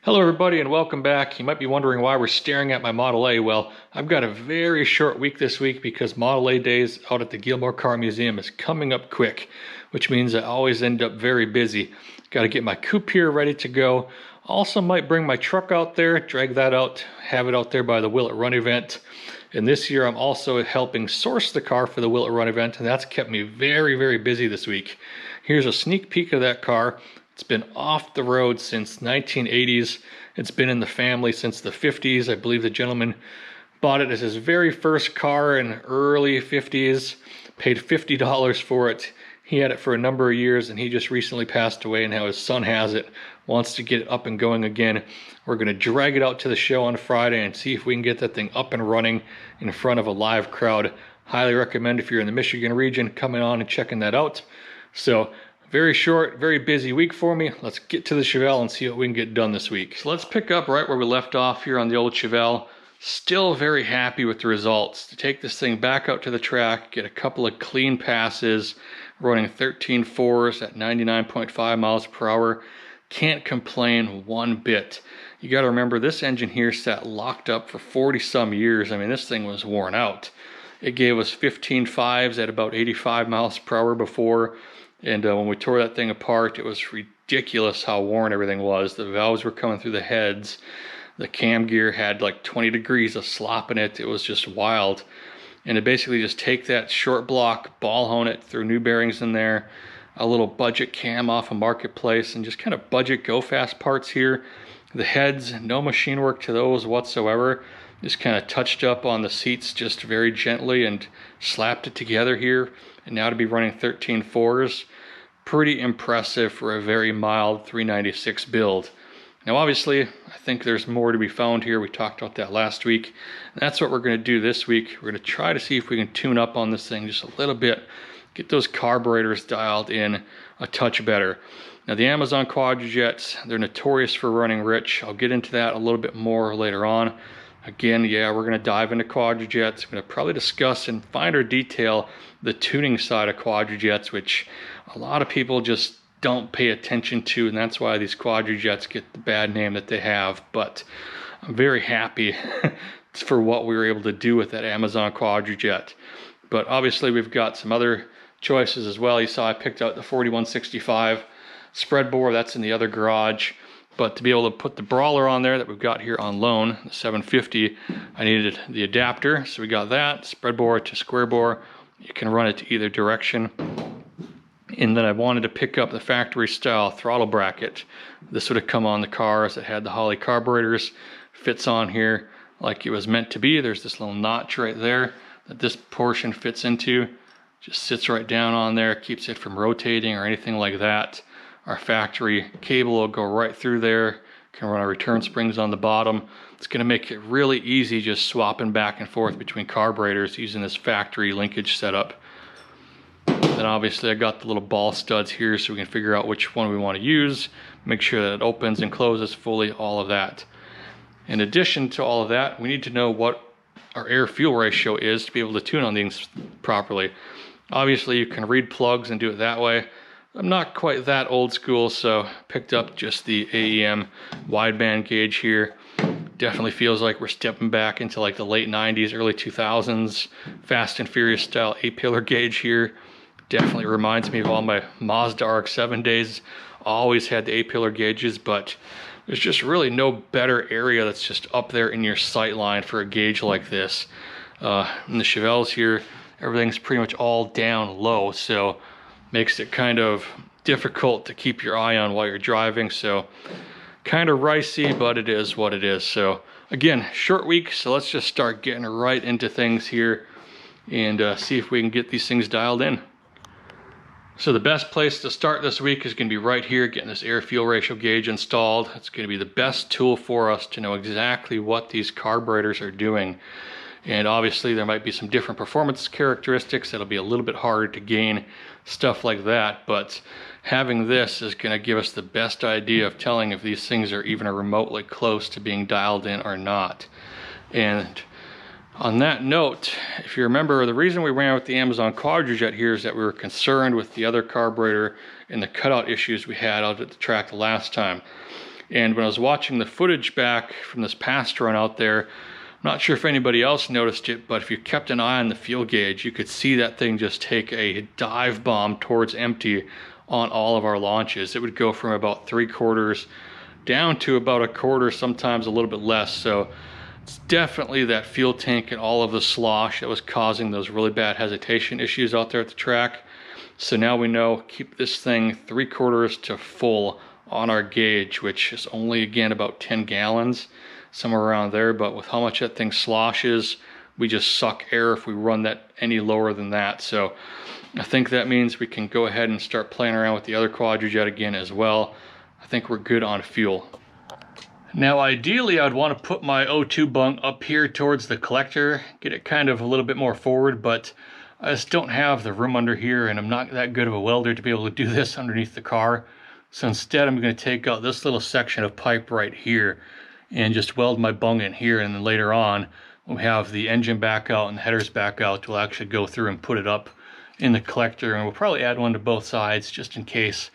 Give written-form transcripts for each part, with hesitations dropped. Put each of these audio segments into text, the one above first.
Hello everybody and welcome back. You might be wondering why we're staring at my Model A. Well, I've got a very short week this week because Model A days out at the Gilmore Car Museum is coming up quick, which means I always end up very busy. Got to get my coupe here ready to go. Also might bring my truck out there, drag that out, have it out there by the Will It Run event. And this year I'm also helping source the car for the Will It Run event, and that's kept me very busy this week. Here's a sneak peek of that car. It's been off the road since 1980s. It's been in the family since the 50s. I believe the gentleman bought it as his very first car in early 50s, paid $50 for it. He had it for a number of years and he just recently passed away, and now his son has it, wants to get it up and going again. We're gonna drag it out to the show on Friday and see if we can get that thing up and running in front of a live crowd. Highly recommend if you're in the Michigan region coming on and checking that out. So very short, very busy week for me. Let's get to the Chevelle and see what we can get done this week. So let's pick up right where we left off here on the old Chevelle. Still very happy with the results. To take this thing back out to the track, get a couple of clean passes, running 13.4s at 99.5 miles per hour. Can't complain one bit. You got to remember, this engine here sat locked up for 40 some years. I mean, this thing was worn out. It gave us 15.5s at about 85 miles per hour before. And when we tore that thing apart, it was ridiculous how worn everything was. The valves were coming through the heads. The cam gear had like 20 degrees of slop in it. It was just wild. And to basically just take that short block, ball hone it, through new bearings in there, a little budget cam off a marketplace, and just kind of budget go fast parts here. The heads, no machine work to those whatsoever. Just kind of touched up on the seats just very gently and slapped it together here. And now to be running 13.4s, pretty impressive for a very mild 396 build. Now obviously, I think there's more to be found here. We talked about that last week. And that's what we're going to do this week. We're going to try to see if we can tune up on this thing just a little bit. Get those carburetors dialed in a touch better. Now the Amazon Quadrajets, they're notorious for running rich. I'll get into that a little bit more later on. Again, yeah, we're going to dive into Quadrajets. I'm going to probably discuss in finer detail the tuning side of Quadrajets, which a lot of people just don't pay attention to, and that's why these Quadrajets get the bad name that they have. But I'm very happy for what we were able to do with that Amazon Quadrajet. But obviously we've got some other choices as well. You saw I picked out the 4165 spread bore. That's in the other garage. But to be able to put the brawler on there that we've got here on loan, the 750, I needed the adapter. So we got that, spread bore to square bore. You can run it to either direction. And then I wanted to pick up the factory style throttle bracket. This would have come on the cars that had the Holley carburetors. Fits on here like it was meant to be. There's this little notch right there that this portion fits into. Just sits right down on there, keeps it from rotating or anything like that. Our factory cable will go right through there. Can run our return springs on the bottom. It's going to make it really easy just swapping back and forth between carburetors using this factory linkage setup. Then obviously I got the little ball studs here so we can figure out which one we want to use. Make sure that it opens and closes fully, all of that. In addition to all of that, we need to know what our air-fuel ratio is to be able to tune on things properly. Obviously you can read plugs and do it that way. I'm not quite that old school, so picked up just the AEM wideband gauge here. Definitely feels like we're stepping back into like the late 90s, early 2000s, Fast and Furious style A-pillar gauge here. Definitely reminds me of all my Mazda RX-7 days. Always had the A-pillar gauges, but there's just really no better area that's just up there in your sight line for a gauge like this. In the Chevelles here, everything's pretty much all down low, so makes it kind of difficult to keep your eye on while you're driving. So kind of ricey, but it is what it is. So again, short week, so let's just start getting right into things here and see if we can get these things dialed in. So the best place to start this week is going to be right here, getting this air-fuel ratio gauge installed. It's going to be the best tool for us to know exactly what these carburetors are doing. And obviously there might be some different performance characteristics that'll be a little bit harder to gain, stuff like that. But having this is going to give us the best idea of telling if these things are even remotely close to being dialed in or not. And on that note, if you remember, the reason we ran with the Amazon Quadrajet here is that we were concerned with the other carburetor and the cutout issues we had out at the track the last time. And when I was watching the footage back from this past run out there, I'm not sure if anybody else noticed it, but if you kept an eye on the fuel gauge, you could see that thing just take a dive bomb towards empty on all of our launches. It would go from about 3/4 down to about 1/4, sometimes a little bit less. So it's definitely that fuel tank and all of the slosh that was causing those really bad hesitation issues out there at the track. So now we know, keep this thing 3/4 to full on our gauge, which is only, again, about 10 gallons, somewhere around there. But with how much that thing sloshes, we just suck air if we run that any lower than that. So I think that means we can go ahead and start playing around with the other Quadrajet again as well. I think we're good on fuel. Now ideally I'd want to put my O2 bung up here towards the collector, get it kind of a little bit more forward, but I just don't have the room under here, and I'm not that good of a welder to be able to do this underneath the car. So instead I'm going to take out this little section of pipe right here and just weld my bung in here, and then later on when we have the engine back out and the headers back out, we'll actually go through and put it up in the collector, and we'll probably add one to both sides just in case.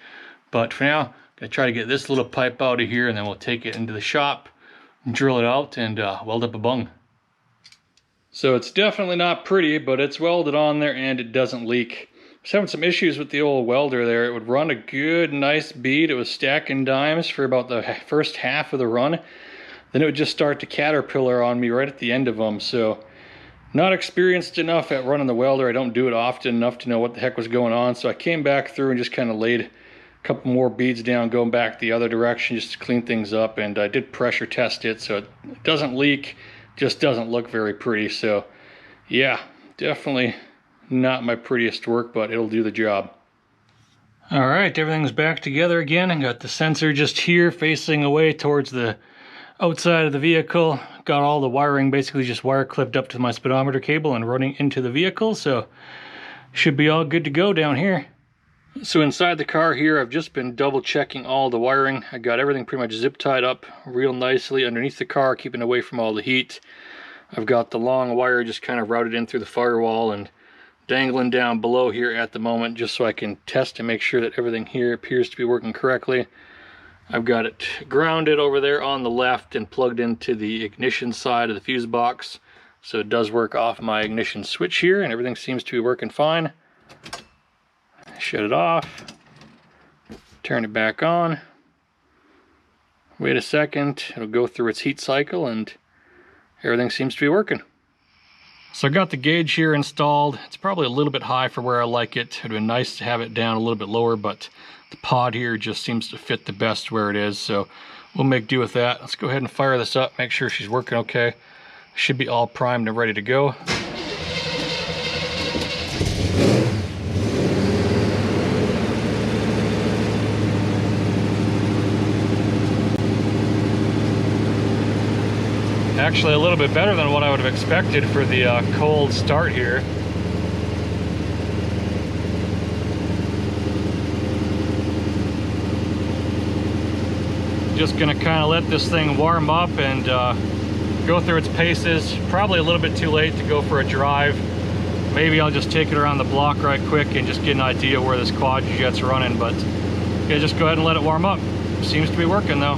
But for now, I'm going to try to get this little pipe out of here, and then we'll take it into the shop, drill it out, and weld up a bung. So it's definitely not pretty, but it's welded on there and it doesn't leak. I was having some issues with the old welder there. It would run a good, nice bead. It was stacking dimes for about the first half of the run. Then it would just start to caterpillar on me right at the end of them. So not experienced enough at running the welder. I don't do it often enough to know what the heck was going on. So I came back through and just kind of laid a couple more beads down, going back the other direction just to clean things up. And I did pressure test it, so it doesn't leak, just doesn't look very pretty. So yeah, definitely not my prettiest work, but it'll do the job. All right, everything's back together again. I got the sensor just here facing away towards the outside of the vehicle. Got all the wiring basically just wire clipped up to my speedometer cable and running into the vehicle, so should be all good to go down here. So inside the car here, I've just been double checking all the wiring. I got everything pretty much zip tied up real nicely underneath the car, keeping away from all the heat. I've got the long wire just kind of routed in through the firewall and dangling down below here at the moment, just so I can test and make sure that everything here appears to be working correctly. I've got it grounded over there on the left and plugged into the ignition side of the fuse box, so it does work off my ignition switch here, and everything seems to be working fine. Shut it off, turn it back on, wait a second, it'll go through its heat cycle, and everything seems to be working. So I got the gauge here installed. It's probably a little bit high for where I like it. It'd been nice to have it down a little bit lower, but the pod here just seems to fit the best where it is, so we'll make do with that. Let's go ahead and fire this up, make sure she's working okay. Should be all primed and ready to go. Actually a little bit better than what I would have expected for the cold start here. Just gonna kind of let this thing warm up and go through its paces. Probably a little bit too late to go for a drive. Maybe I'll just take it around the block right quick and just get an idea where this Quadrajet's running, but yeah, just go ahead and let it warm up. Seems to be working though.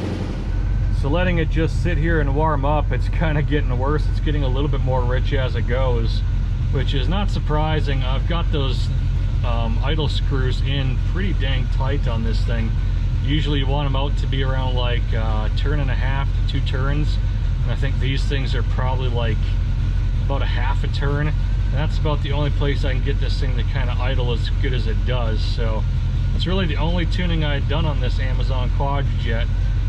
So letting it just sit here and warm up, it's kind of getting worse. It's getting a little bit more rich as it goes, which is not surprising. I've got those idle screws in pretty dang tight on this thing. Usually you want them out to be around like a turn and a half to 2 turns. And I think these things are probably like about a half a turn. And that's about the only place I can get this thing to kind of idle as good as it does. So that's really the only tuning I had done on this Amazon Quadrajet.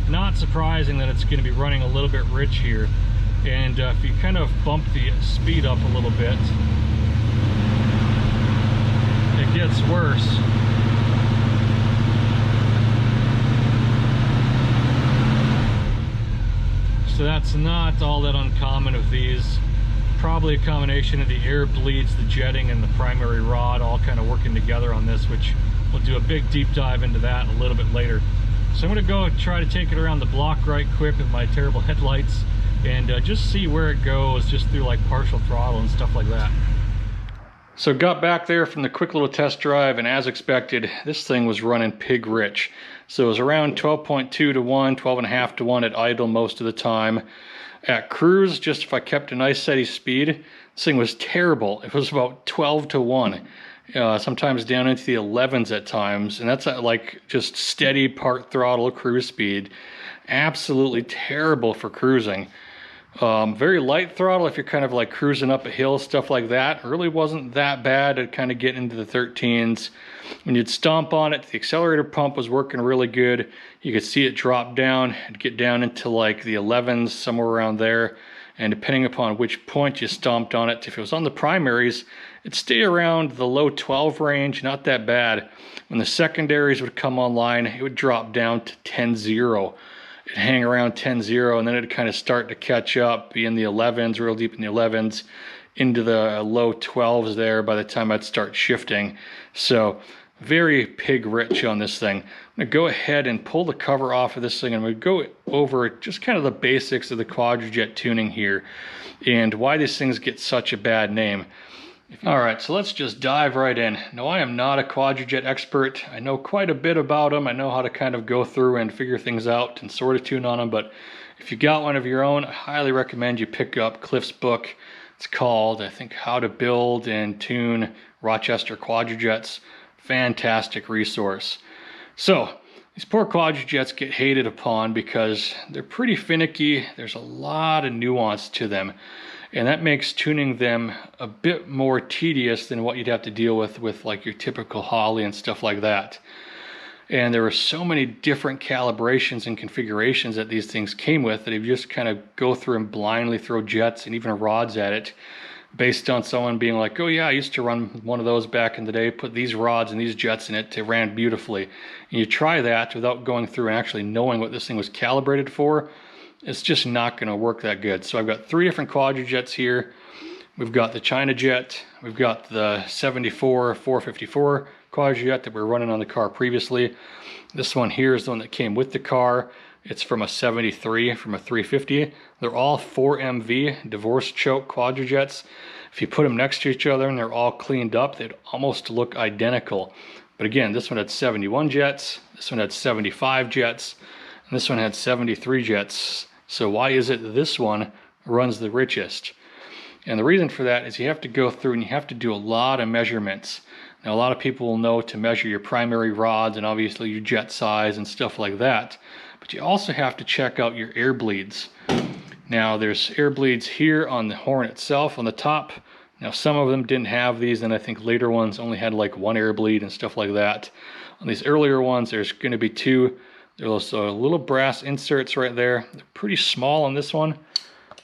Not surprising that it's going to be running a little bit rich here. And if you kind of bump the speed up a little bit, it gets worse. So that's not all that uncommon of these. Probably a combination of the air bleeds, the jetting, and the primary rod all kind of working together on this, which we'll do a big deep dive into that a little bit later. So I'm going to go try to take it around the block right quick with my terrible headlights and just see where it goes, just through like partial throttle and stuff like that. So got back there from the quick little test drive, and as expected, this thing was running pig rich. So it was around 12.2 to 1, 12.5 to 1 at idle most of the time. At cruise, just if I kept a nice steady speed, this thing was terrible. It was about 12 to 1, sometimes down into the 11s at times, and that's at like just steady part throttle cruise speed. Absolutely terrible for cruising. Very light throttle if you're kind of like cruising up a hill, stuff like that. Really wasn't that bad. It'd kind of get into the 13s. When you'd stomp on it, the accelerator pump was working really good. You could see it drop down and get down into like the 11s, somewhere around there. And depending upon which point you stomped on it, if it was on the primaries, it'd stay around the low 12 range, not that bad. When the secondaries would come online, it would drop down to 10-0. It'd hang around 10-0, and then it'd kind of start to catch up, be in the 11s, real deep in the 11s, into the low 12s there by the time I'd start shifting. So very pig rich on this thing. I'm gonna go ahead and pull the cover off of this thing, and I'm gonna go over just kind of the basics of the Quadrajet tuning here and why these things get such a bad name. All right, so let's just dive right in. No, I am not a Quadrajet expert. I know quite a bit about them. I know how to kind of go through and figure things out and sort of tune on them, but if you got one of your own, I highly recommend you pick up Cliff's book. It's called, I think, How to Build and Tune Rochester Quadrajets. Fantastic resource. So, these poor Quadrajets get hated upon because they're pretty finicky. There's a lot of nuance to them. And that makes tuning them a bit more tedious than what you'd have to deal with like your typical Holley and stuff like that. And there were so many different calibrations and configurations that these things came with that if you just kind of go through and blindly throw jets and even rods at it based on someone being like, oh yeah, I used to run one of those back in the day, put these rods and these jets in it, it ran beautifully. And you try that without going through and actually knowing what this thing was calibrated for, it's just not going to work that good. So I've got 3 different Quadrajets here. We've got the China Jet, we've got the 74 454 Quadrajet that we were running on the car previously. This one here is the one that came with the car. It's from a 73, from a 350. They're all 4MV divorce choke Quadrajets. If you put them next to each other and they're all cleaned up, they'd almost look identical. But again, this one had 71 jets, this one had 75 jets, and this one had 73 jets. So why is it this one runs the richest? And the reason for that is you have to go through and you have to do a lot of measurements. Now, a lot of people will know to measure your primary rods and obviously your jet size and stuff like that. But you also have to check out your air bleeds. Now, there's air bleeds here on the horn itself on the top. Now, some of them didn't have these, and I think later ones only had like 1 air bleed and stuff like that. On these earlier ones, there's going to be 2. There's also little brass inserts right there. They're pretty small on this one.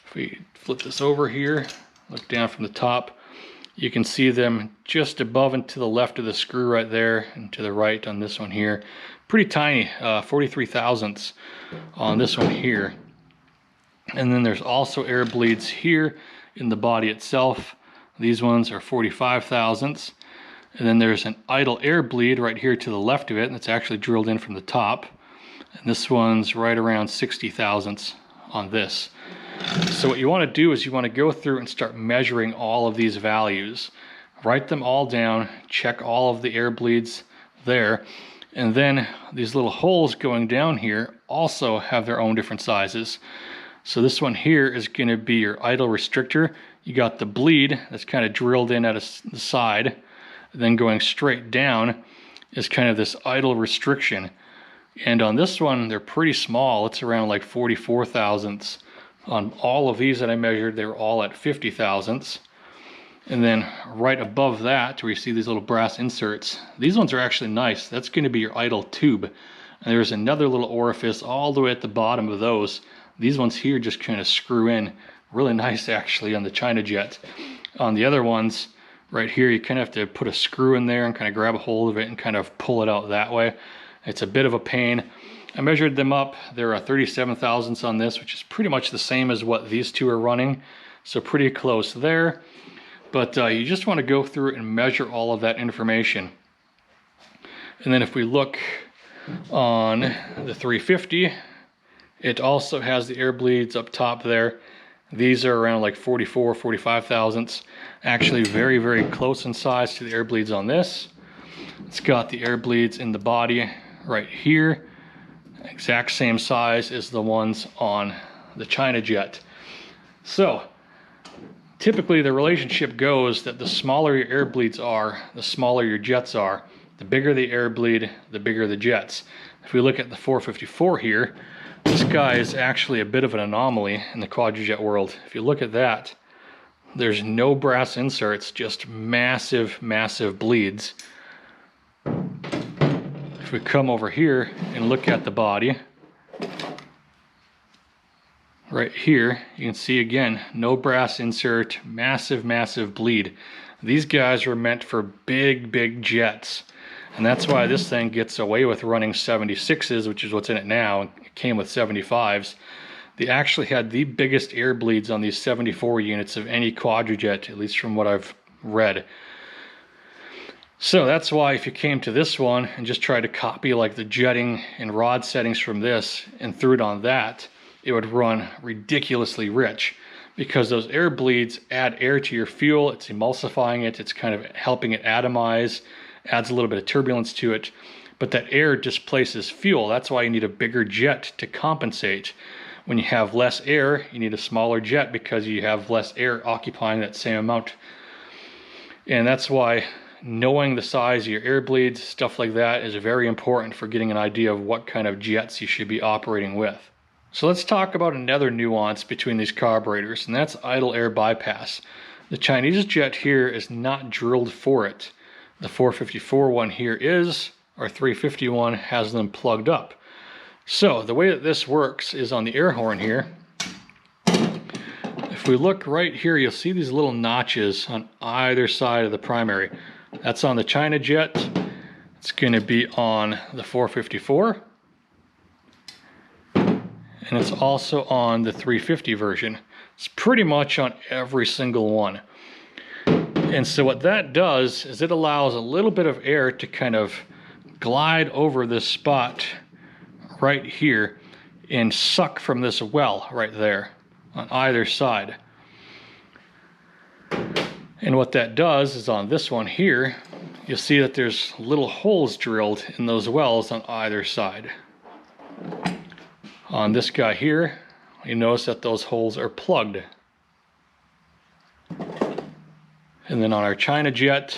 If we flip this over here, look down from the top, you can see them just above and to the left of the screw right there, and to the right on this one here. Pretty tiny, 43 thousandths on this one here. And then there's also air bleeds here in the body itself. These ones are 45 thousandths. And then there's an idle air bleed right here to the left of it, and it's actually drilled in from the top. And this one's right around 60 thousandths on this. So what you want to do is you want to go through and start measuring all of these values. Write them all down, check all of the air bleeds there, and then these little holes going down here also have their own different sizes. So this one here is going to be your idle restrictor. You got the bleed that's kind of drilled in at the side, and then going straight down is kind of this idle restriction. And on this one, they're pretty small. It's around like 44 thousandths. On all of these that I measured, they were all at 50 thousandths. And then right above that, where you see these little brass inserts, these ones are actually nice. That's going to be your idle tube. And there's another little orifice all the way at the bottom of those. These ones here just kind of screw in. Really nice actually on the China Jet. On the other ones, right here, you kind of have to put a screw in there and kind of grab a hold of it and kind of pull it out that way. It's a bit of a pain. I measured them up. There are 37 thousandths on this, which is pretty much the same as what these two are running. So pretty close there. But you just want to go through and measure all of that information. And then if we look on the 350, it also has the air bleeds up top there. These are around like 44, 45 thousandths. Actually very, very close in size to the air bleeds on this. It's got the air bleeds in the body right here. Exact same size as the ones on the Quadrajet. So typically the relationship goes that the smaller your air bleeds are, the smaller your jets are. The bigger the air bleed, the bigger the jets. If we look at the 454 here, this guy is actually a bit of an anomaly in the Quadrajet world. If you look at that, there's no brass inserts, just massive, massive bleeds. If we come over here and look at the body, right here, you can see again, no brass insert, massive, massive bleed. These guys were meant for big, big jets. And that's why this thing gets away with running 76s, which is what's in it now. It came with 75s. They actually had the biggest air bleeds on these 74 units of any Quadrajet, at least from what I've read. So that's why if you came to this one and just tried to copy like the jetting and rod settings from this and threw it on that, it would run ridiculously rich, because those air bleeds add air to your fuel. It's emulsifying it. It's kind of helping it atomize, adds a little bit of turbulence to it, but that air displaces fuel. That's why you need a bigger jet to compensate. When you have less air, you need a smaller jet because you have less air occupying that same amount. And that's why knowing the size of your air bleeds, stuff like that, is very important for getting an idea of what kind of jets you should be operating with. So let's talk about another nuance between these carburetors, and that's idle air bypass. The Chinese jet here is not drilled for it. The 454 one here is, our 351 has them plugged up. So the way that this works is on the air horn here. If we look right here, you'll see these little notches on either side of the primary. That's on the Quadrajet. It's going to be on the 454. And it's also on the 350 version. It's pretty much on every single one. And so what that does is it allows a little bit of air to kind of glide over this spot right here and suck from this well right there on either side. And what that does is on this one here, you'll see that there's little holes drilled in those wells on either side. On this guy here, you notice that those holes are plugged. And then on our Quadrajet,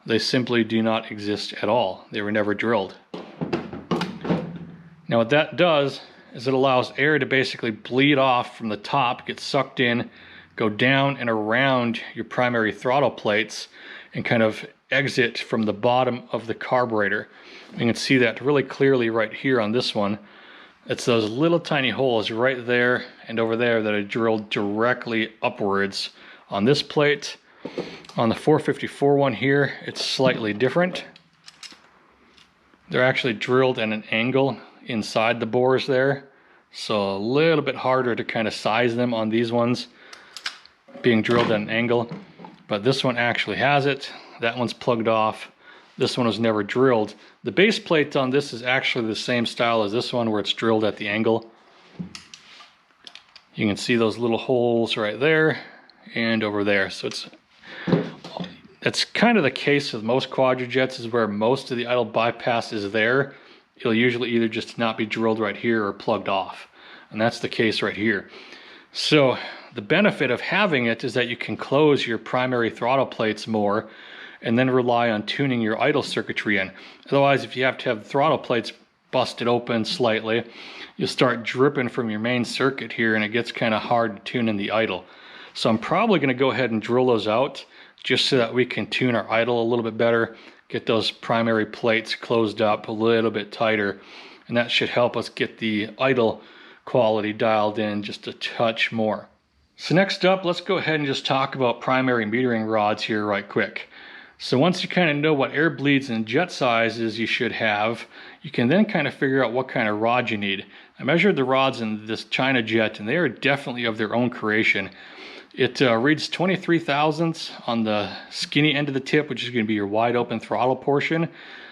they simply do not exist at all. They were never drilled. Now what that does is it allows air to basically bleed off from the top, get sucked in, go down and around your primary throttle plates, and kind of exit from the bottom of the carburetor. You can see that really clearly right here on this one. It's those little tiny holes right there and over there that are drilled directly upwards on this plate. On the 454 one here, it's slightly different. They're actually drilled at an angle inside the bores there, so a little bit harder to kind of size them on these ones being drilled at an angle. But this one actually has it. That one's plugged off. This one was never drilled. The base plate on this is actually the same style as this one, where it's drilled at the angle. You can see those little holes right there and over there. So it's kind of the case with most Quadrajets, is where most of the idle bypass is there. It'll usually either just not be drilled right here or plugged off. And that's the case right here. So the benefit of having it is that you can close your primary throttle plates more and then rely on tuning your idle circuitry in. Otherwise, if you have to have the throttle plates busted open slightly, you'll start dripping from your main circuit here, and it gets kind of hard to tune in the idle. So I'm probably going to go ahead and drill those out just so that we can tune our idle a little bit better, get those primary plates closed up a little bit tighter, and that should help us get the idle quality dialed in just a touch more. So next up, let's go ahead and just talk about primary metering rods here right quick. So once you kind of know what air bleeds and jet sizes you should have, you can then kind of figure out what kind of rod you need. I measured the rods in this Quadrajet, and they are definitely of their own creation. It reads 23 thousandths on the skinny end of the tip, which is going to be your wide open throttle portion.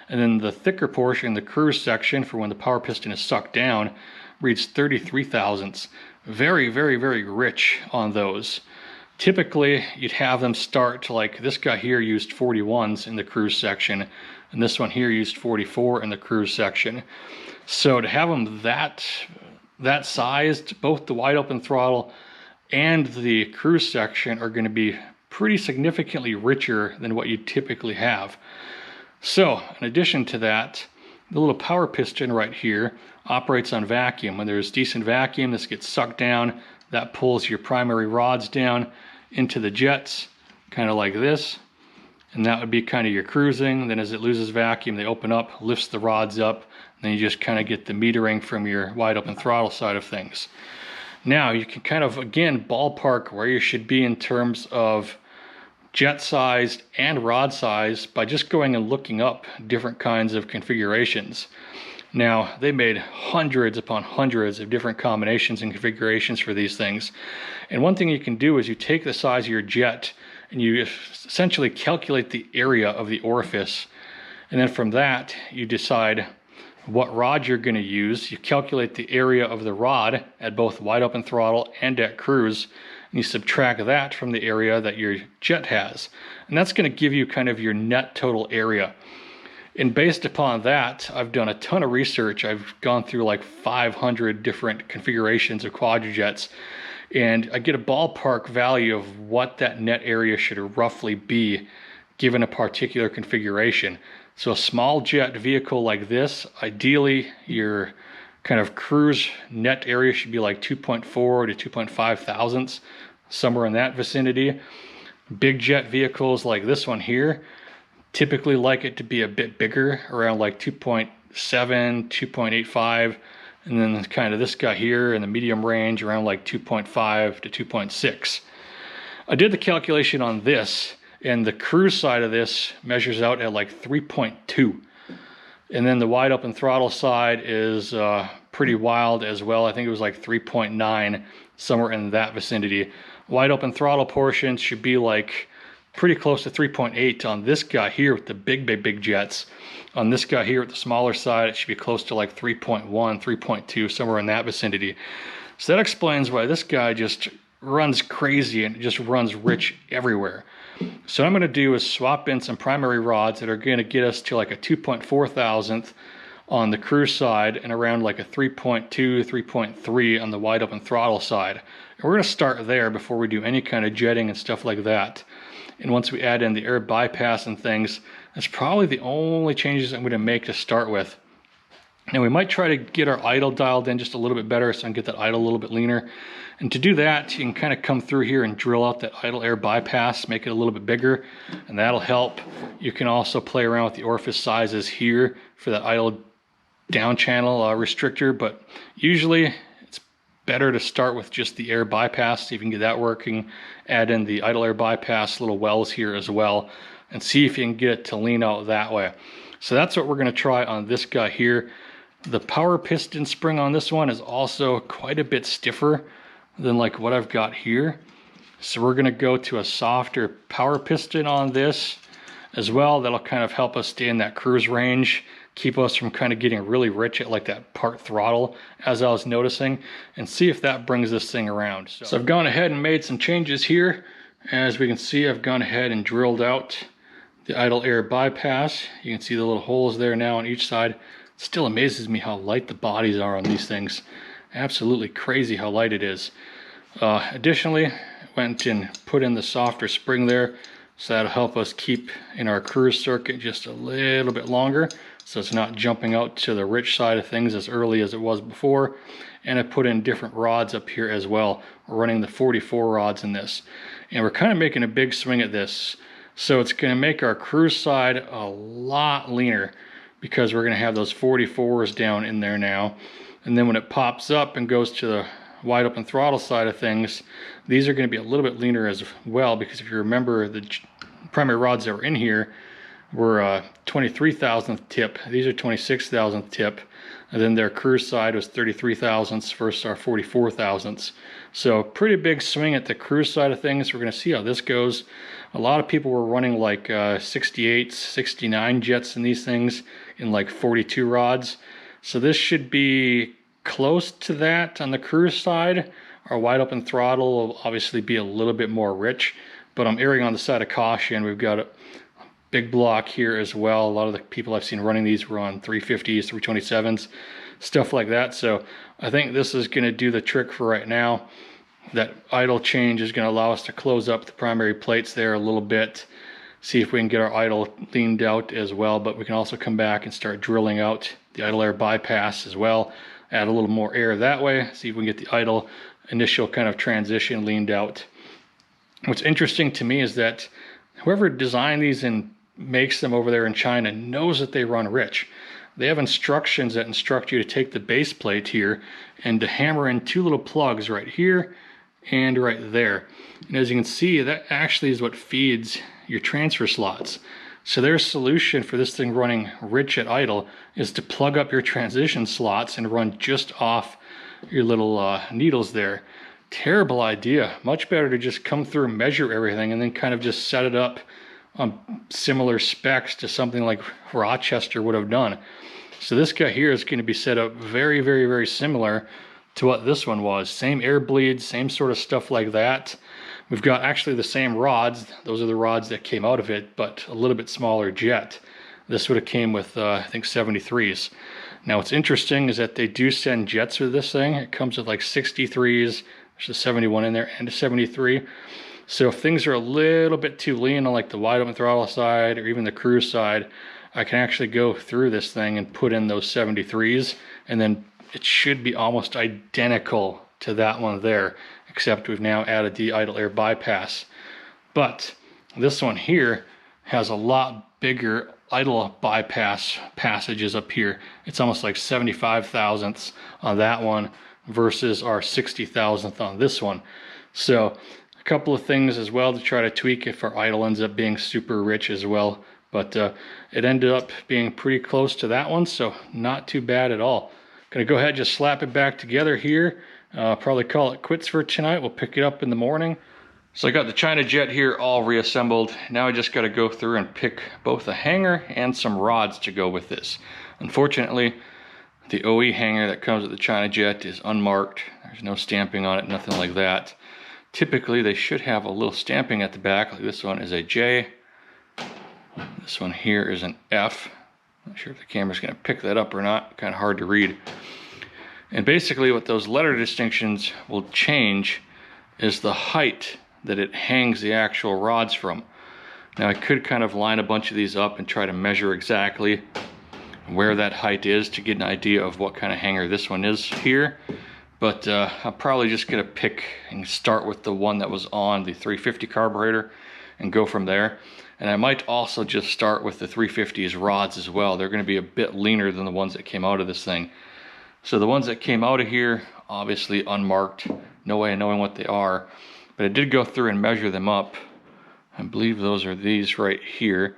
And then the thicker portion, the cruise section, for when the power piston is sucked down, reads 33 thousandths. very, very, very rich on those. Typically, you'd have them start like this guy here used 41s in the cruise section, and this one here used 44 in the cruise section. So to have them that sized, both the wide open throttle and the cruise section are going to be pretty significantly richer than what you typically have. So in addition to that, the little power piston right here operates on vacuum. When there's decent vacuum, this gets sucked down. That pulls your primary rods down into the jets, kind of like this. And that would be kind of your cruising. Then as it loses vacuum, they open up, lifts the rods up, and then you just kind of get the metering from your wide open throttle side of things. Now you can kind of, again, ballpark where you should be in terms of jet size and rod size by just going and looking up different kinds of configurations. Now, they made hundreds upon hundreds of different combinations and configurations for these things. And one thing you can do is you take the size of your jet and you essentially calculate the area of the orifice. And then from that, you decide what rod you're going to use. You calculate the area of the rod at both wide open throttle and at cruise, and you subtract that from the area that your jet has. And that's going to give you kind of your net total area. And based upon that, I've done a ton of research. I've gone through like 500 different configurations of Quadrajets, and I get a ballpark value of what that net area should roughly be given a particular configuration. So a small jet vehicle like this, ideally your kind of cruise net area should be like 2.4 to 2.5 thousandths, somewhere in that vicinity. Big jet vehicles like this one here typically like it to be a bit bigger, around like 2.7, 2.85, and then kind of this guy here in the medium range around like 2.5 to 2.6. I did the calculation on this, and the cruise side of this measures out at like 3.2. And then the wide open throttle side is pretty wild as well. I think it was like 3.9, somewhere in that vicinity. Wide open throttle portions should be like pretty close to 3.8 on this guy here with the big jets. On this guy here with the smaller side, it should be close to like 3.1, 3.2, somewhere in that vicinity. So that explains why this guy just runs crazy and just runs rich everywhere. So what I'm going to do is swap in some primary rods that are going to get us to like a 2.4 thousandth on the cruise side and around like a 3.2, 3.3 on the wide open throttle side. And we're going to start there before we do any kind of jetting and stuff like that. And once we add in the air bypass and things, that's probably the only changes I'm going to make to start with. And we might try to get our idle dialed in just a little bit better so I can get that idle a little bit leaner. And to do that, you can kind of come through here and drill out that idle air bypass, make it a little bit bigger, and that'll help. You can also play around with the orifice sizes here for that idle down channel restrictor, but usually it's better to start with just the air bypass, see if you can get that working. Add in the idle air bypass little wells here as well, and see if you can get it to lean out that way. So that's what we're going to try on this guy here. The power piston spring on this one is also quite a bit stiffer than like what I've got here. So we're going to go to a softer power piston on this as well. That'll kind of help us stay in that cruise range, keep us from kind of getting really rich at like that part throttle, as I was noticing, and see if that brings this thing around. So I've gone ahead and made some changes here. As we can see, I've gone ahead and drilled out the idle air bypass. You can see the little holes there now on each side. It still amazes me how light the bodies are on these things. Absolutely crazy how light it is. Additionally, went and put in the softer spring there, so that'll help us keep in our cruise circuit just a little bit longer, so it's not jumping out to the rich side of things as early as it was before. And I put in different rods up here as well. We're running the 44 rods in this, and we're kind of making a big swing at this. So it's going to make our cruise side a lot leaner because we're going to have those 44s down in there now. And then when it pops up and goes to the wide open throttle side of things, these are going to be a little bit leaner as well, because if you remember, the primary rods that were in here were 23 thousandth tip. These are 26 thousandth tip. And then their cruise side was 33 thousandths versus our 44 thousandths. So pretty big swing at the cruise side of things. We're going to see how this goes. A lot of people were running like 68s, 69 jets in these things in like 42 rods. So this should be close to that on the cruise side. Our wide open throttle will obviously be a little bit more rich, but I'm erring on the side of caution. We've got a big block here as well. A lot of the people I've seen running these were on 350s, 327s, stuff like that. So I think this is going to do the trick for right now. That idle change is going to allow us to close up the primary plates there a little bit, see if we can get our idle leaned out as well, but we can also come back and start drilling out the idle air bypass as well, add a little more air that way, see if we can get the idle initial kind of transition leaned out. What's interesting to me is that whoever designed these and makes them over there in China knows that they run rich. They have instructions that instruct you to take the base plate here and to hammer in 2 little plugs right here and right there. And as you can see, that actually is what feeds your transfer slots. So their solution for this thing running rich at idle is to plug up your transition slots and run just off your little needles there. Terrible idea. Much better to just come through and measure everything and then kind of just set it up on similar specs to something like Rochester would have done. So this guy here is going to be set up very, very, very similar to what this one was. Same air bleeds, same sort of stuff like that. We've got actually the same rods. Those are the rods that came out of it, but a little bit smaller jet. This would have came with, I think, 73s. Now what's interesting is that they do send jets with this thing. It comes with like 63s, there's a 71 in there, and a 73. So if things are a little bit too lean on like the wide open throttle side or even the cruise side, I can actually go through this thing and put in those 73s, and then it should be almost identical to that one there, except we've now added the idle air bypass. But this one here has a lot bigger idle bypass passages up here. It's almost like 75 thousandths on that one versus our 60 thousandth on this one. So a couple of things as well to try to tweak if our idle ends up being super rich as well. But it ended up being pretty close to that one, so not too bad at all. Gonna go ahead and just slap it back together here. Probably call it quits for tonight. We'll pick it up in the morning. So I got the China Jet here all reassembled. Now I just got to go through and pick both a hanger and some rods to go with this. Unfortunately, the OE hanger that comes with the China Jet is unmarked. There's no stamping on it, nothing like that. Typically they should have a little stamping at the back, like this one is a J. This one here is an F. Not sure if the camera's going to pick that up or not. Kind of hard to read. And basically what those letter distinctions will change is the height that it hangs the actual rods from. Now I could kind of line a bunch of these up and try to measure exactly where that height is to get an idea of what kind of hanger this one is here. But I'm probably just going to pick and start with the one that was on the 350 carburetor and go from there. And I might also just start with the 350's rods as well. They're going to be a bit leaner than the ones that came out of this thing. So the ones that came out of here, obviously unmarked, no way of knowing what they are. But I did go through and measure them up. I believe those are these right here.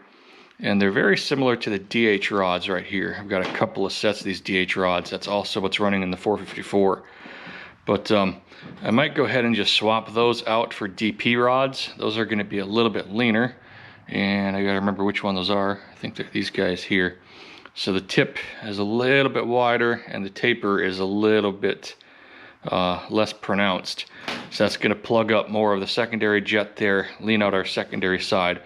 And they're very similar to the DH rods right here. I've got a couple of sets of these DH rods. That's also what's running in the 454. But I might go ahead and just swap those out for DP rods. Those are going to be a little bit leaner. And I got to remember which one those are. I think they're these guys here. So the tip is a little bit wider and the taper is a little bit less pronounced. So that's going to plug up more of the secondary jet there, lean out our secondary side.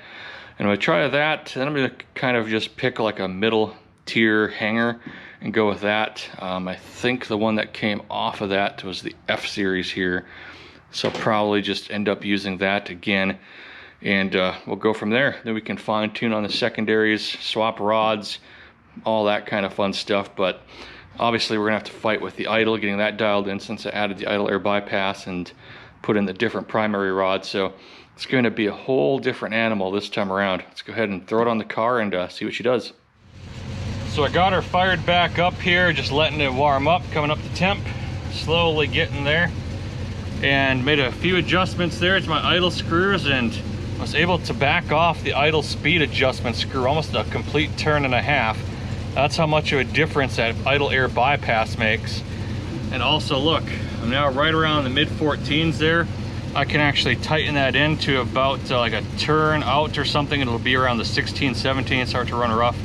And when I try that, then I'm going to kind of just pick like a middle tier hanger and go with that. I think the one that came off of that was the F series here. So I'll probably just end up using that again. And we'll go from there. Then we can fine tune on the secondaries, swap rods, all that kind of fun stuff. But obviously we're gonna have to fight with the idle, getting that dialed in since I added the idle air bypass and put in the different primary rods. So it's going to be a whole different animal this time around. Let's go ahead and throw it on the car and see what she does. So I got her fired back up here, just letting it warm up, coming up to temp, slowly getting there. And made a few adjustments there to my idle screws and was able to back off the idle speed adjustment screw almost a complete turn and a half. That's how much of a difference that idle air bypass makes. And also look, I'm now right around the mid 14s there. I can actually tighten that into about like a turn out or something. It'll be around the 16, 17, start to run rough.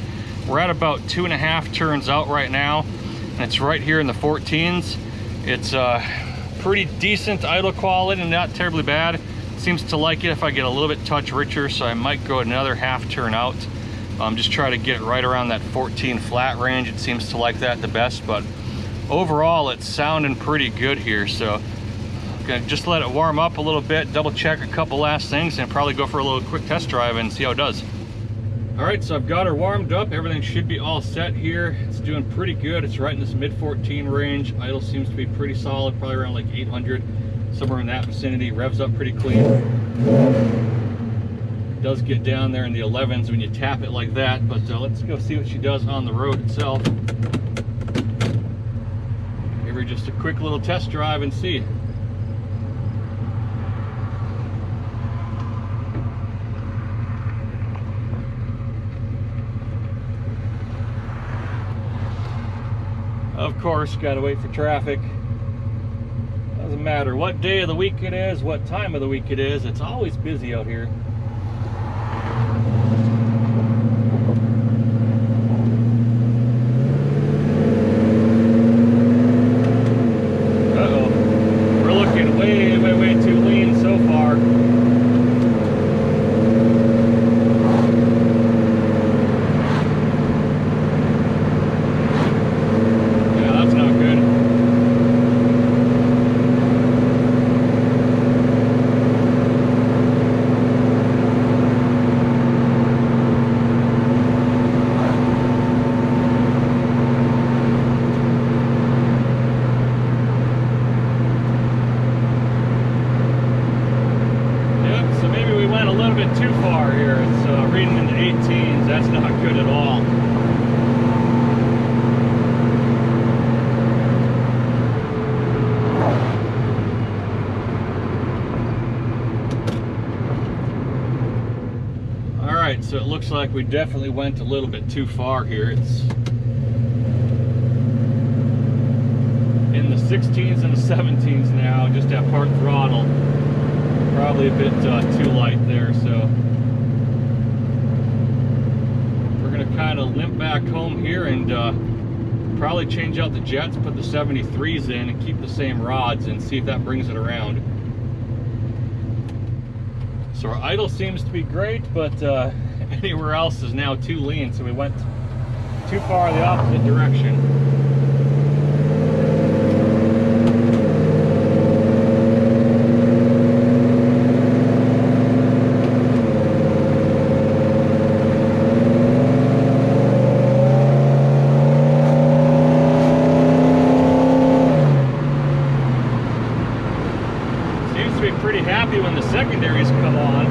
We're at about 2.5 turns out right now. It's right here in the 14s. It's pretty decent idle quality and not terribly bad. Seems to like it if I get a little bit touch richer, so I might go another half turn out. Just try to get it right around that 14 flat range. It seems to like that the best, but overall it's sounding pretty good here. So gonna just let it warm up a little bit, double check a couple last things, and probably go for a little quick test drive and see how it does. All right, so I've got her warmed up. Everything should be all set here. It's doing pretty good. It's right in this mid 14 range. Idle seems to be pretty solid, probably around like 800, somewhere in that vicinity. Revs up pretty clean. It does get down there in the 11s when you tap it like that, but let's go see what she does on the road itself. Give her just a quick little test drive and see. Of course, gotta wait for traffic. Doesn't matter what day of the week it is, what time of the week it is, it's always busy out here. Uh-oh. We're looking way, way, way too lean so far. Too far here. It's reading in the 18s. That's not good at all. All right, so it looks like we definitely went a little bit too far here. It's in the 16s and the 17s now, just at part throttle. Probably a bit too light there, so we're gonna kind of limp back home here and probably change out the jets, put the 73s in, and keep the same rods and see if that brings it around. So our idle seems to be great, but anywhere else is now too lean, so we went too far the opposite direction. Pretty happy when the secondaries come on,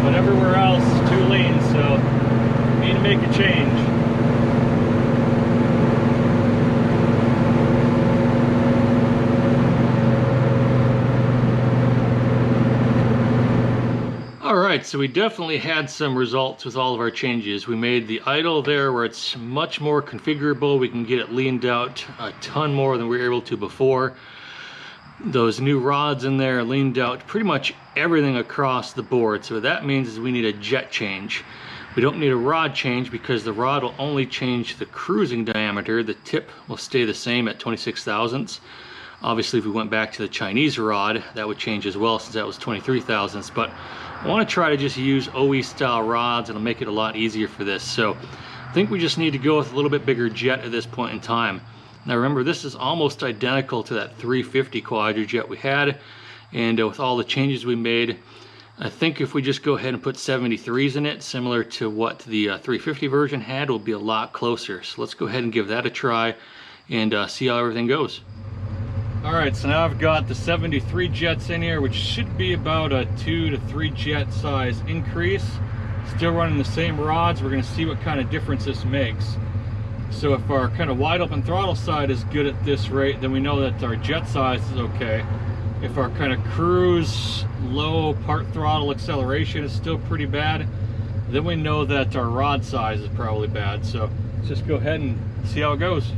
but everywhere else too lean, so need to make a change. Alright, so we definitely had some results with all of our changes. We made the idle there where it's much more configurable. We can get it leaned out a ton more than we were able to before. Those new rods in there leaned out pretty much everything across the board. So what that means is we need a jet change. We don't need a rod change because the rod will only change the cruising diameter. The tip will stay the same at 26 thousandths. Obviously, if we went back to the Chinese rod, that would change as well since that was 23 thousandths. But I want to try to just use OE style rods. It'll make it a lot easier for this. So I think we just need to go with a little bit bigger jet at this point in time. Now remember, this is almost identical to that 350 Quadrajet we had, and with all the changes we made, I think if we just go ahead and put 73s in it, similar to what the 350 version had, will be a lot closer. So let's go ahead and give that a try and see how everything goes. Alright, so now I've got the 73 jets in here, which should be about a 2 to 3 jet size increase. Still running the same rods. We're going to see what kind of difference this makes. So if our kind of wide open throttle side is good at this rate, then we know that our jet size is okay. If our kind of cruise low part throttle acceleration is still pretty bad, then we know that our rod size is probably bad. So let's just go ahead and see how it goes.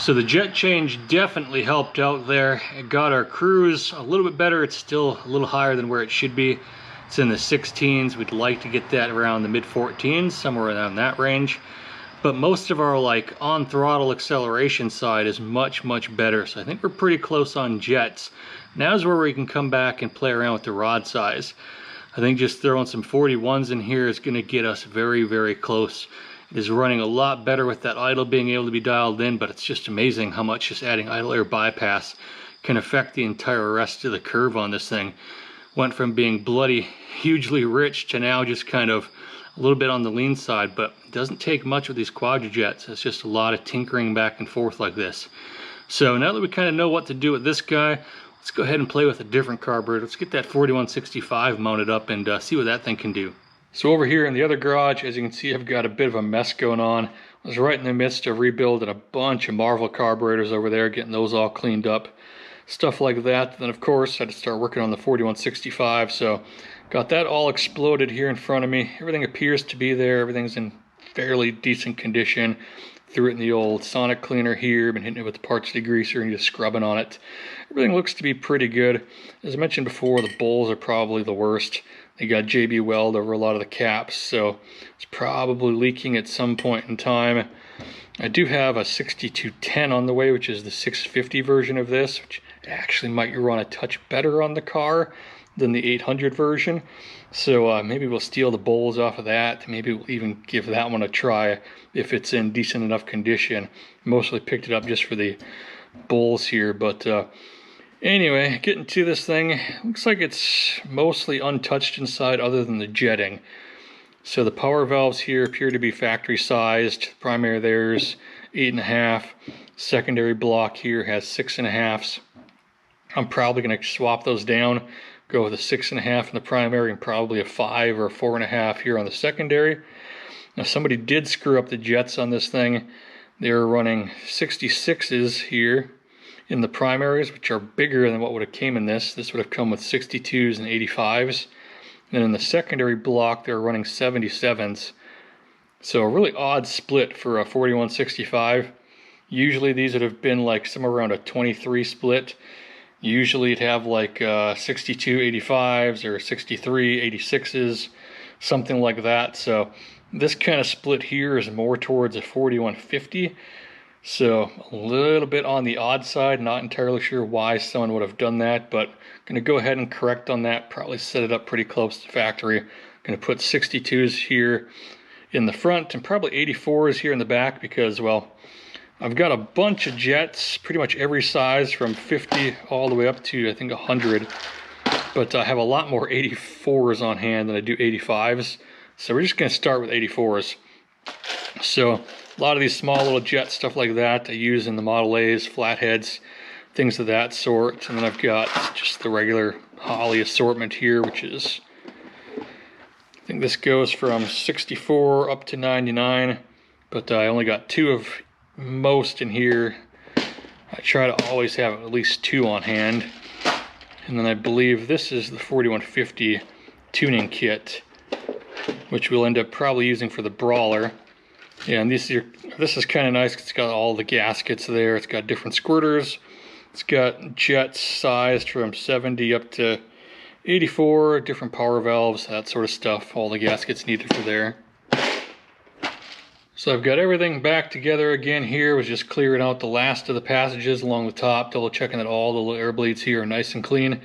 So the jet change definitely helped out there. It got our cruise a little bit better. It's still a little higher than where it should be. It's in the 16s. We'd like to get that around the mid 14s, somewhere around that range. But most of our like on throttle acceleration side is much better. So I think we're pretty close on jets. Now's where we can come back and play around with the rod size. I think just throwing some 41s in here is going to get us very close. It is running a lot better with that idle being able to be dialed in, but it's just amazing how much just adding idle air bypass can affect the entire rest of the curve on this thing. Went from being bloody hugely rich to now just kind of a little bit on the lean side, but it doesn't take much with these Quadrajets. It's just a lot of tinkering back and forth like this. So now that we kind of know what to do with this guy, let's go ahead and play with a different carburetor. Let's get that 4165 mounted up and see what that thing can do. So over here in the other garage, as you can see, I've got a bit of a mess going on. I was right in the midst of rebuilding a bunch of Marvel carburetors over there, getting those all cleaned up, stuff like that. Then of course I had to start working on the 4165, so got that all exploded here in front of me. Everything appears to be there. Everything's in fairly decent condition. Threw it in the old sonic cleaner here, been hitting it with the parts degreaser and just scrubbing on it. Everything looks to be pretty good. As I mentioned before, the bowls are probably the worst. They got JB Weld over a lot of the caps, so it's probably leaking at some point in time. I do have a 6210 on the way, which is the 650 version of this, which actually might run a touch better on the car than the 800 version. So maybe we'll steal the bowls off of that. Maybe we'll even give that one a try if it's in decent enough condition. Mostly picked it up just for the bowls here, but anyway, getting to this thing, looks like it's mostly untouched inside other than the jetting. So the power valves here appear to be factory sized. Primary there's 8.5. Secondary block here has 6.5s. I'm probably going to swap those down, go with a 6.5 in the primary and probably a 5 or a 4.5 here on the secondary. Now somebody did screw up the jets on this thing. They're running 66s here in the primaries, which are bigger than what would have came in this. This would have come with 62s and 85s. And in the secondary block, they're running 77s. So a really odd split for a 4165. Usually these would have been like somewhere around a 23 split. Usually it'd have like 62 85s or 63 86s, something like that. So this kind of split here is more towards a 4150. So a little bit on the odd side, not entirely sure why someone would have done that, but I'm going to go ahead and correct on that, probably set it up pretty close to factory. I'm going to put 62s here in the front and probably 84s here in the back because, well, I've got a bunch of jets, pretty much every size from 50 all the way up to I think 100, but I have a lot more 84s on hand than I do 85s, so we're just going to start with 84s. So a lot of these small little jet stuff like that I use in the Model A's, flatheads, things of that sort. And then I've got just the regular Holley assortment here, which is, I think this goes from 64 up to 99, but I only got 2 of most in here. I try to always have at least 2 on hand. And then I believe this is the 4150 tuning kit, which we'll end up probably using for the Brawler. Yeah, and this is kind of nice. It's got all the gaskets there. It's got different squirters. It's got jets sized from 70 up to 84, different power valves, that sort of stuff. All the gaskets needed for there. So I've got everything back together again here. Was just clearing out the last of the passages along the top, double checking that all the little air bleeds here are nice and clean.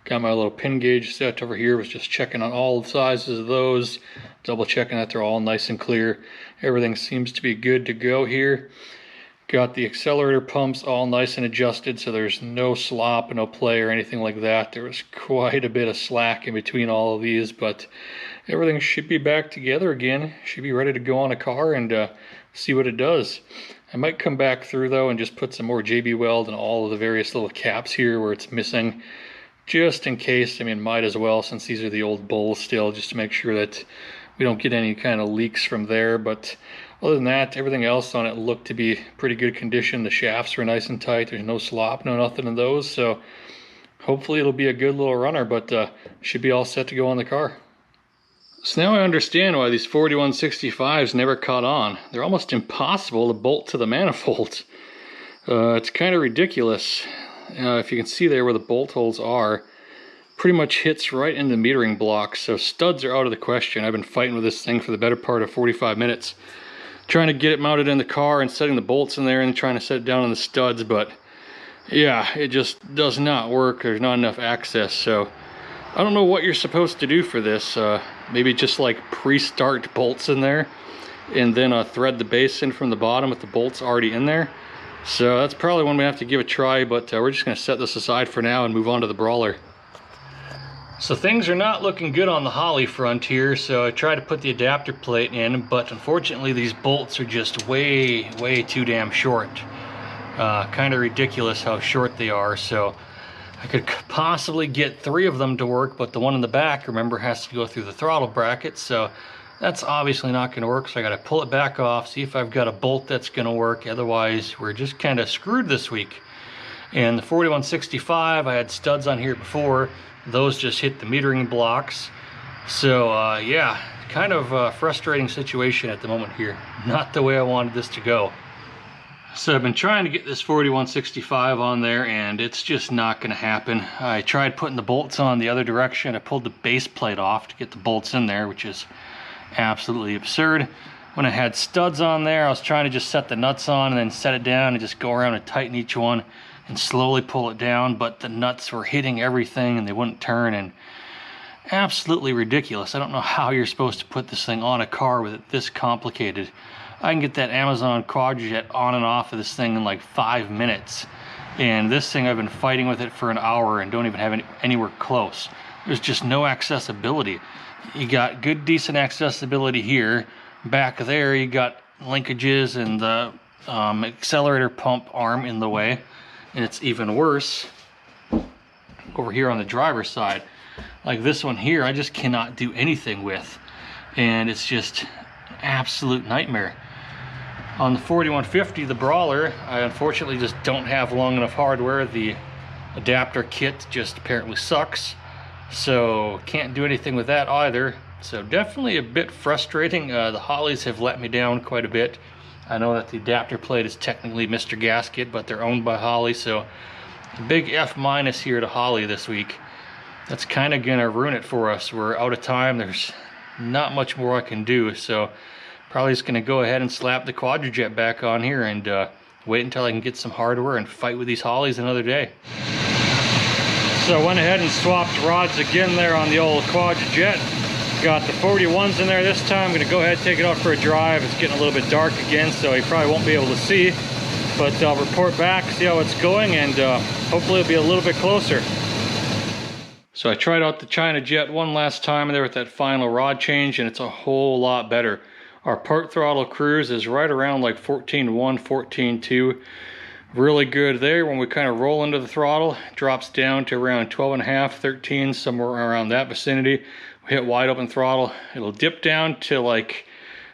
Got my little pin gauge set over here, was just checking on all the sizes of those, double checking that they're all nice and clear. Everything seems to be good to go here. Got the accelerator pumps all nice and adjusted, so there's no slop, no play or anything like that. There was quite a bit of slack in between all of these, but everything should be back together again. Should be ready to go on a car and see what it does. I might come back through though and just put some more JB Weld and all of the various little caps here where it's missing, just in case. I mean, might as well, since these are the old bowls still, just to make sure that we don't get any kind of leaks from there. But other than that, everything else on it looked to be pretty good condition. The shafts were nice and tight. There's no slop, no nothing in those. So hopefully it'll be a good little runner, but should be all set to go on the car. So now I understand why these 4165s never caught on. They're almost impossible to bolt to the manifolds. It's kind of ridiculous. If you can see there where the bolt holes are, pretty much hits right into the metering block, so studs are out of the question. I've been fighting with this thing for the better part of 45 minutes, trying to get it mounted in the car and setting the bolts in there and trying to set it down on the studs, but yeah, it just does not work. There's not enough access, so I don't know what you're supposed to do for this. Maybe just like pre-start bolts in there and then thread the base in from the bottom with the bolts already in there. So that's probably one we have to give a try, but we're just going to set this aside for now and move on to the brawler. So things are not looking good on the Holley front here, so I tried to put the adapter plate in, but unfortunately these bolts are just way too damn short. Kind of ridiculous how short they are, so I could possibly get 3 of them to work, but the one in the back, remember, has to go through the throttle bracket, so that's obviously not going to work. So I got to pull it back off, see if I've got a bolt that's going to work. Otherwise, we're just kind of screwed this week. And the 4165, I had studs on here before. Those just hit the metering blocks. So yeah, kind of a frustrating situation at the moment here. Not the way I wanted this to go. So I've been trying to get this 4165 on there, and it's just not going to happen. I tried putting the bolts on the other direction. I pulled the base plate off to get the bolts in there, which is absolutely absurd. When I had studs on there, I was trying to just set the nuts on and then set it down and just go around and tighten each one and slowly pull it down, but the nuts were hitting everything and they wouldn't turn, and absolutely ridiculous. I don't know how you're supposed to put this thing on a car with it this complicated. I can get that Amazon Quadrajet on and off of this thing in like 5 minutes, and this thing I've been fighting with it for an hour and don't even have anywhere close. There's just no accessibility. You got good decent accessibility here. Back there you got linkages and the accelerator pump arm in the way, and it's even worse over here on the driver's side. Like this one here, I just cannot do anything with, and it's just an absolute nightmare. On the 4150, the brawler, I unfortunately just don't have long enough hardware. The adapter kit just apparently sucks, so can't do anything with that either. So definitely a bit frustrating. The Holleys have let me down quite a bit. I know that the adapter plate is technically Mr. Gasket, but they're owned by Holley, so a big F- here to Holley this week. That's kind of gonna ruin it for us. We're out of time. There's not much more I can do, so probably just gonna go ahead and slap the Quadrajet back on here and wait until I can get some hardware and fight with these Holleys another day. So I went ahead and swapped rods again there on the old Quadrajet. Got the 41s in there this time. I'm gonna go ahead and take it out for a drive. It's getting a little bit dark again, so you probably won't be able to see, but I'll report back, see how it's going, and hopefully it'll be a little bit closer. So I tried out the China Jet one last time there with that final rod change, and it's a whole lot better. Our part throttle cruise is right around like 14.1, 14.2. Really good there. When we kind of roll into the throttle, it drops down to around 12.5, 13, somewhere around that vicinity. We hit wide open throttle, it'll dip down to like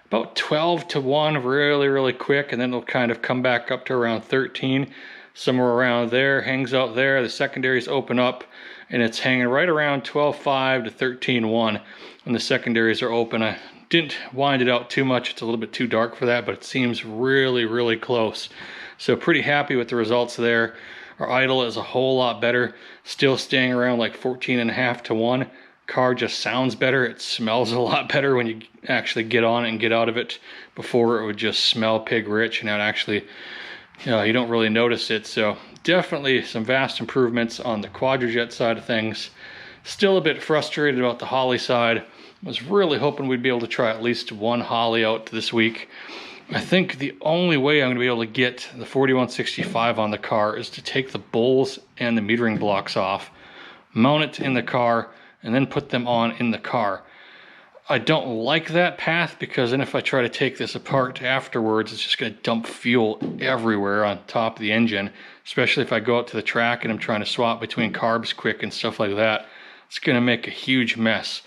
about 12 to 1 really quick, and then it'll kind of come back up to around 13, somewhere around there, hangs out there. The secondaries open up, and it's hanging right around 12.5 to 13.1 when the secondaries are open. I didn't wind it out too much. It's a little bit too dark for that, but it seems really close. So pretty happy with the results there. Our idle is a whole lot better, still staying around like 14.5 to 1. Car just sounds better. It smells a lot better when you actually get on it and get out of it. Before, it would just smell pig rich, and now it actually, you don't really notice it. So definitely some vast improvements on the Quadrajet side of things. Still a bit frustrated about the Holley side. Was really hoping we'd be able to try at least one Holley out this week. I think the only way I'm going to be able to get the 4165 on the car is to take the bowls and the metering blocks off, mount it in the car, and then put them on in the car. I don't like that path, because then if I try to take this apart afterwards, it's just going to dump fuel everywhere on top of the engine, especially if I go out to the track and I'm trying to swap between carbs quick and stuff like that. It's going to make a huge mess.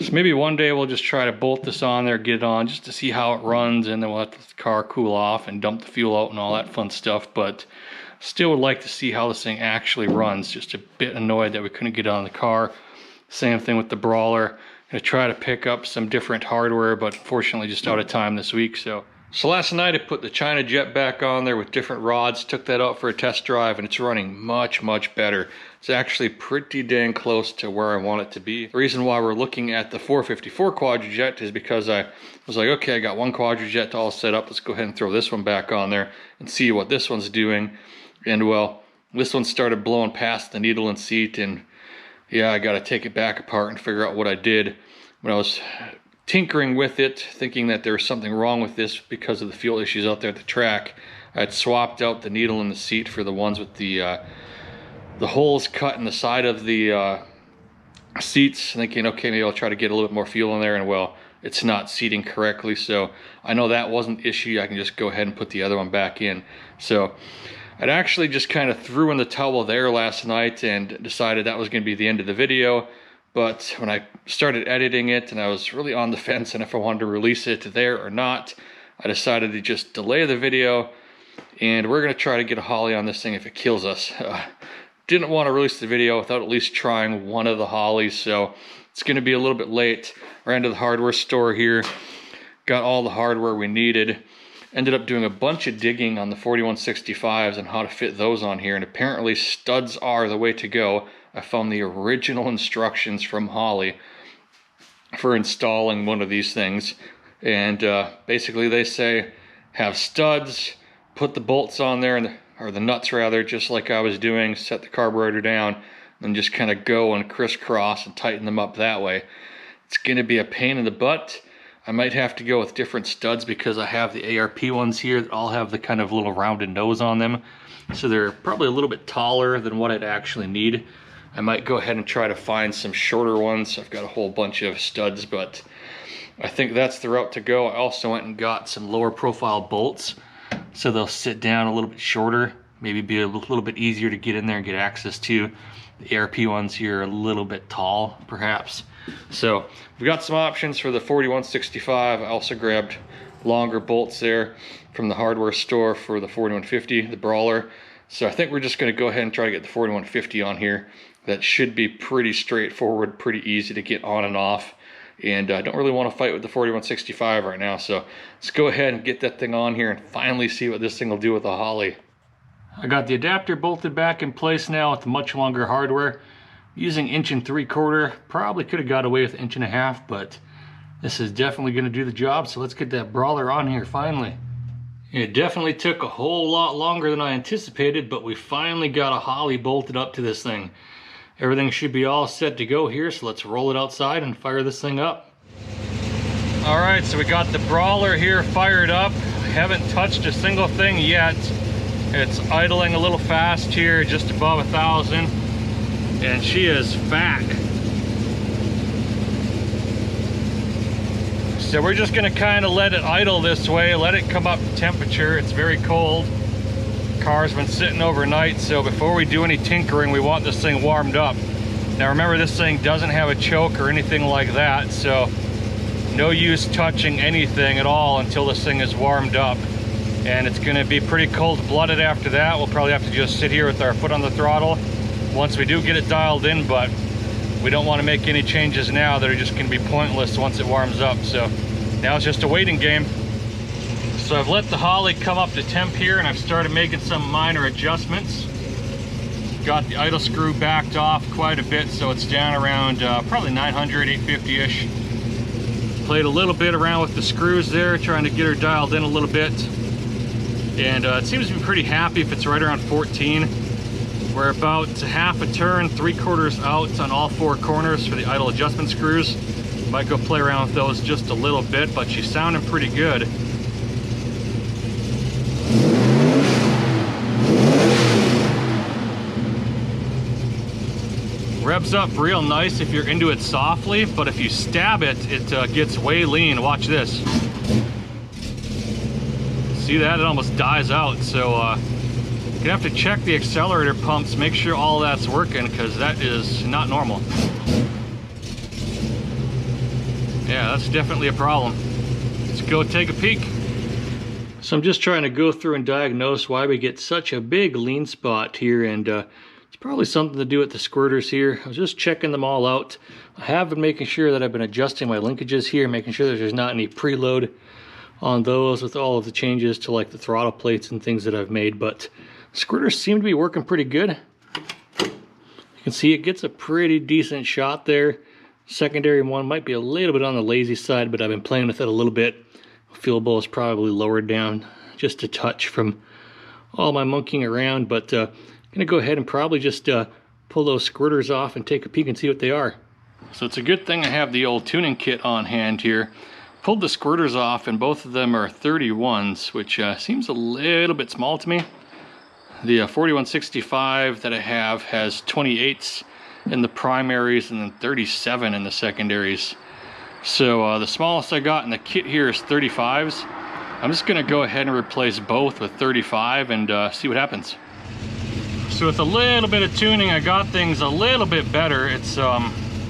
So maybe one day we'll just try to bolt this on there, get it on, just to see how it runs, and then we'll let the car cool off and dump the fuel out and all that fun stuff. But still would like to see how this thing actually runs. Just a bit annoyed that we couldn't get it on the car. Same thing with the brawler. Gonna try to pick up some different hardware, but unfortunately just out of time this week. So So last night I put the Quadrajet back on there with different rods, took that out for a test drive, and it's running much better. It's actually pretty dang close to where I want it to be. The reason why we're looking at the 454 Quadrajet is because I was like, okay, I got one Quadrajet all set up, let's go ahead and throw this one back on there and see what this one's doing. And well, this one started blowing past the needle and seat, and yeah, I gotta take it back apart and figure out what I did. When I was tinkering with it, thinking that there was something wrong with this because of the fuel issues out there at the track, I had swapped out the needle in the seat for the ones with the holes cut in the side of the seats, thinking, okay, maybe I'll try to get a little bit more fuel in there, and well, it's not seating correctly, so I know that wasn't the issue. I can just go ahead and put the other one back in. So I'd actually just kind of threw in the towel there last night and decided that was going to be the end of the video. But when I started editing it and I was really on the fence and if I wanted to release it there or not, I decided to just delay the video, and we're going to try to get a Holley on this thing if it kills us. Didn't want to release the video without at least trying one of the Holleys, so it's going to be a little bit late. Ran to the hardware store here, got all the hardware we needed. Ended up doing a bunch of digging on the 4165s and how to fit those on here, and apparently studs are the way to go. I found the original instructions from Holley for installing one of these things, and basically they say have studs, put the bolts on there, or the nuts rather, just like I was doing, set the carburetor down, and just kind of go and crisscross and tighten them up that way. It's going to be a pain in the butt. I might have to go with different studs because I have the ARP ones here that all have the kind of little rounded nose on them. So they're probably a little bit taller than what I'd actually need. I might go ahead and try to find some shorter ones. I've got a whole bunch of studs, but I think that's the route to go. I also went and got some lower profile bolts, so they'll sit down a little bit shorter, maybe be a little bit easier to get in there and get access to. The ARP ones here are a little bit tall, perhaps. So we've got some options for the 4165. I also grabbed longer bolts there from the hardware store for the 4150, the Brawler. So I think we're just going to go ahead and try to get the 4150 on here. That should be pretty straightforward, pretty easy to get on and off. And I don't really want to fight with the 4165 right now, so let's go ahead and get that thing on here and finally see what this thing will do with the Holley. I got the adapter bolted back in place now with the much longer hardware. Using 1 3/4, probably could have got away with 1.5 inches, but this is definitely going to do the job, so let's get that Brawler on here finally. It definitely took a whole lot longer than I anticipated, but we finally got a Holley bolted up to this thing. Everything should be all set to go here, so let's roll it outside and fire this thing up. Alright, so we got the Brawler here fired up. Haven't touched a single thing yet. It's idling a little fast here, just above 1,000. And she is back. So we're just gonna kind of let it idle this way, let it come up to temperature. It's very cold. Car's been sitting overnight, so before we do any tinkering, we want this thing warmed up. Now remember, this thing doesn't have a choke or anything like that, so no use touching anything at all until this thing is warmed up. And it's gonna be pretty cold-blooded after that. We'll probably have to just sit here with our foot on the throttle once we do get it dialed in, but we don't want to make any changes now that are just going to be pointless once it warms up. So now it's just a waiting game. So I've let the Holley come up to temp here, and I've started making some minor adjustments. Got the idle screw backed off quite a bit, so it's down around probably 900, 850-ish. Played a little bit around with the screws there, trying to get her dialed in a little bit. And it seems to be pretty happy if it's right around 14. We're about half a turn, 3/4 out on all 4 corners for the idle adjustment screws. Might go play around with those just a little bit, but she's sounding pretty good. Revs up real nice if you're into it softly, but if you stab it, it gets way lean. Watch this. See that? It almost dies out. So you're gonna have to check the accelerator pumps, make sure all that's working, because that is not normal. Yeah, that's definitely a problem. Let's go take a peek. So I'm just trying to go through and diagnose why we get such a big lean spot here, and it's probably something to do with the squirters here. I was just checking them all out. I have been making sure that I've been adjusting my linkages here, making sure that there's not any preload on those with all of the changes to like the throttle plates and things that I've made, but squirters seem to be working pretty good. You can see it gets a pretty decent shot there. Secondary one might be a little bit on the lazy side, but I've been playing with it a little bit. Fuel bowl is probably lowered down just a touch from all my monkeying around, but I'm gonna go ahead and probably just pull those squirters off and take a peek and see what they are. So it's a good thing I have the old tuning kit on hand here. Pulled the squirters off, and both of them are 31s, which seems a little bit small to me. The 4165 that I have has 28s in the primaries and then 37 in the secondaries. So the smallest I got in the kit here is 35s. I'm just gonna go ahead and replace both with 35 and see what happens. So with a little bit of tuning, I got things a little bit better. It's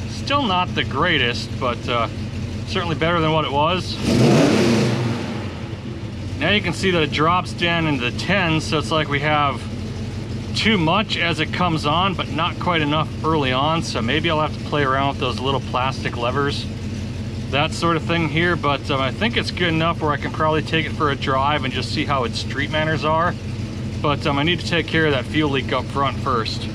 still not the greatest, but certainly better than what it was. Now you can see that it drops down into the 10s, so it's like we have too much as it comes on, but not quite enough early on. So maybe I'll have to play around with those little plastic levers, that sort of thing here. But I think it's good enough where I can probably take it for a drive and just see how its street manners are. But I need to take care of that fuel leak up front first.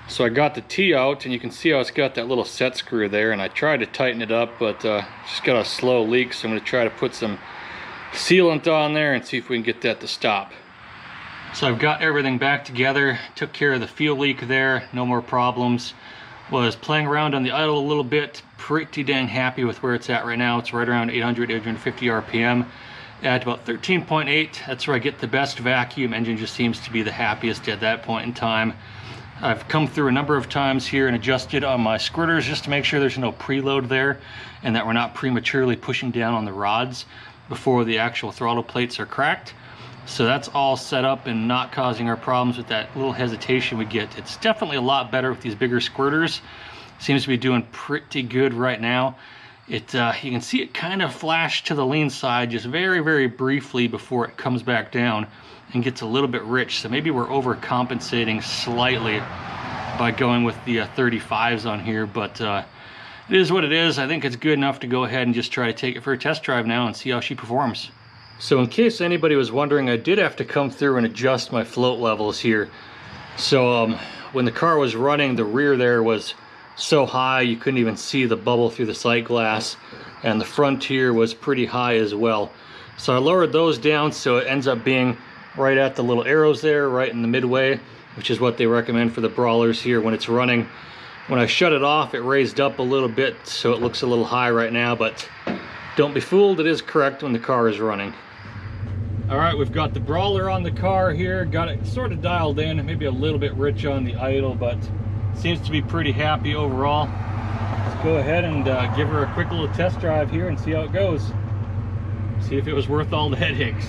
So I got the T out, and you can see how it's got that little set screw there, and I tried to tighten it up, but just got a slow leak, so I'm going to try to put some sealant on there and see if we can get that to stop. So I've got everything back together, took care of the fuel leak there, no more problems. Was playing around on the idle a little bit, pretty dang happy with where it's at right now. It's right around 800, 850 RPM. At about 13.8, that's where I get the best vacuum. Engine just seems to be the happiest at that point in time. I've come through a number of times here and adjusted on my squirters just to make sure there's no preload there and that we're not prematurely pushing down on the rods before the actual throttle plates are cracked. So that's all set up and not causing our problems with that little hesitation we get. It's definitely a lot better with these bigger squirters. Seems to be doing pretty good right now. You can see it kind of flash to the lean side just very, very briefly before it comes back down and gets a little bit rich. So maybe we're overcompensating slightly by going with the 35s on here, but it is what it is. I think it's good enough to go ahead and just try to take it for a test drive now and see how she performs. So in case anybody was wondering, I did have to come through and adjust my float levels here. So when the car was running, the rear there was so high you couldn't even see the bubble through the sight glass, and the front here was pretty high as well. So I lowered those down so it ends up being right at the little arrows there, right in the midway, which is what they recommend for the brawlers here when it's running. When I shut it off, it raised up a little bit, so it looks a little high right now, but don't be fooled, it is correct when the car is running. All right, we've got the brawler on the car here, got it sort of dialed in, maybe a little bit rich on the idle, but seems to be pretty happy overall. Let's go ahead and give her a quick little test drive here and see how it goes. See if it was worth all the headaches.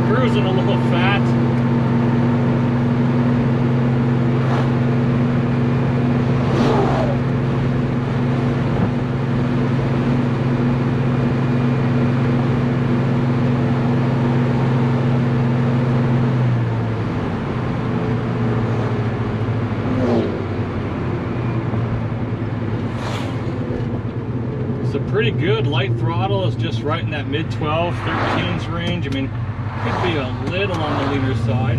Cruising a little fat. So pretty good. Light throttle is just right in that mid 12, 13s range. I mean, could be a little on the leaner side.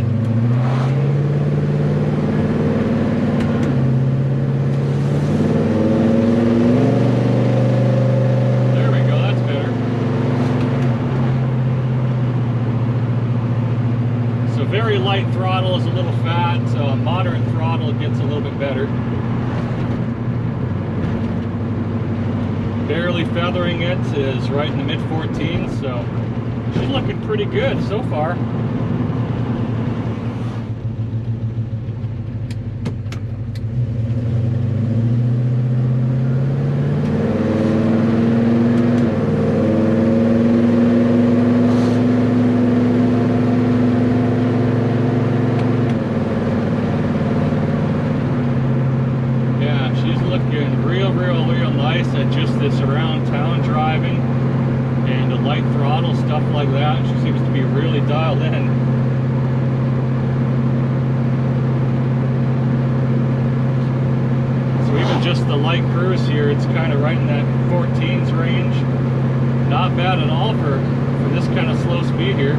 There we go, that's better. So very light throttle is a little fat, moderate throttle gets a little bit better. Barely feathering it is right in the mid 14s, so she's looking pretty good so far. looking real nice at just this around town driving and the light throttle, stuff like that. She seems to be really dialed in. So even just the light cruise here, it's kind of right in that 14s range. Not bad at all for this kind of slow speed here.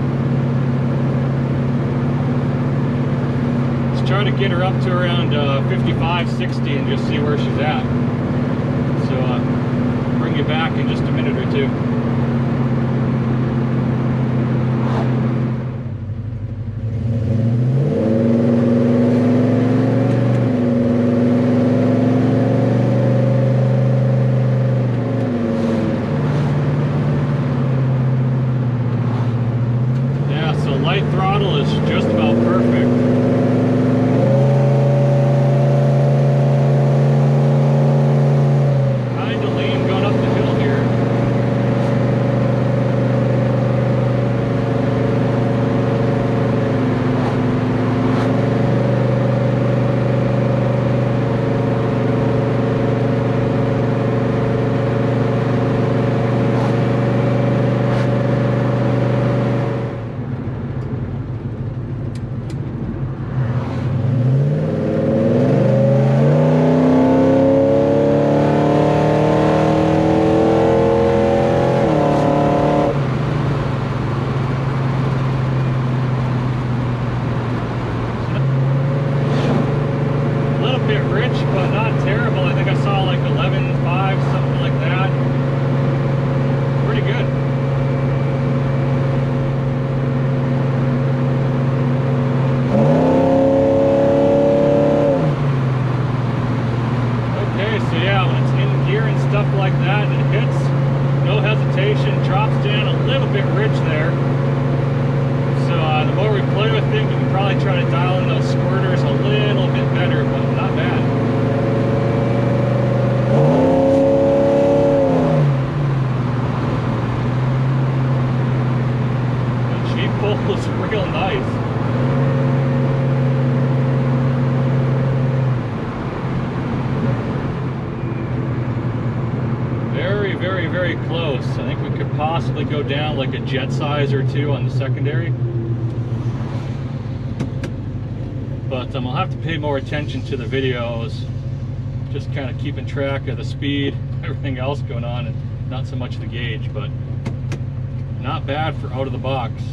Let's try to get her up to around 55, 60 and just see where she's at. So bring you back in just a minute or two. Light throttle is just about perfect. Kind of lean going up the hill here. But not terrible. I think I saw like 11.5, something like that. Pretty good. Okay, so yeah, when it's in gear and stuff like that, it hits, no hesitation, drops down a little bit rich there. So the more we play with it, we can probably try to dial in those squirters a little bit better, but not bad. Pulls real nice. Very close. I think we could possibly go down like a jet size or two on the secondary. But I'll have to pay more attention to the videos. Just kind of keeping track of the speed, everything else going on, and not so much the gauge, but not bad for out of the box.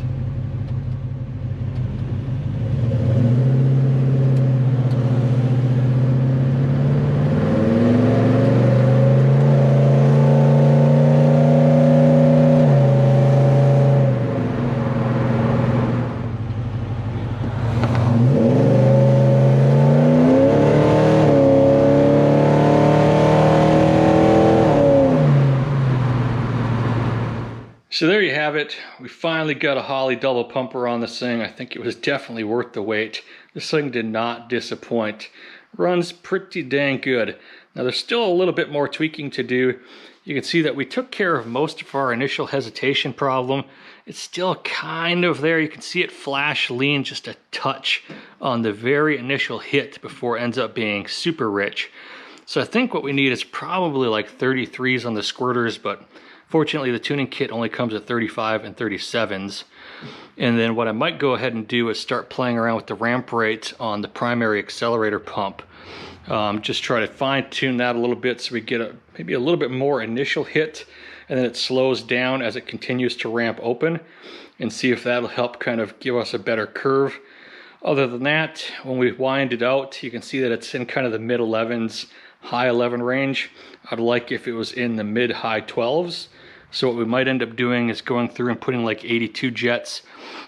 So there you have it. We finally got a Holley double pumper on this thing. I think it was definitely worth the wait. This thing did not disappoint. Runs pretty dang good. Now there's still a little bit more tweaking to do. You can see that we took care of most of our initial hesitation problem. It's still kind of there. You can see it flash lean just a touch on the very initial hit before it ends up being super rich. So I think what we need is probably like 33s on the squirters, but fortunately, the tuning kit only comes at 35 and 37s. And then what I might go ahead and do is start playing around with the ramp rate on the primary accelerator pump. Just try to fine tune that a little bit so we get maybe a little bit more initial hit, and then it slows down as it continues to ramp open, and see if that'll help kind of give us a better curve. Other than that, when we wind it out, you can see that it's in kind of the mid 11s, high 11 range. I'd like if it was in the mid high 12s. So what we might end up doing is going through and putting like 82 jets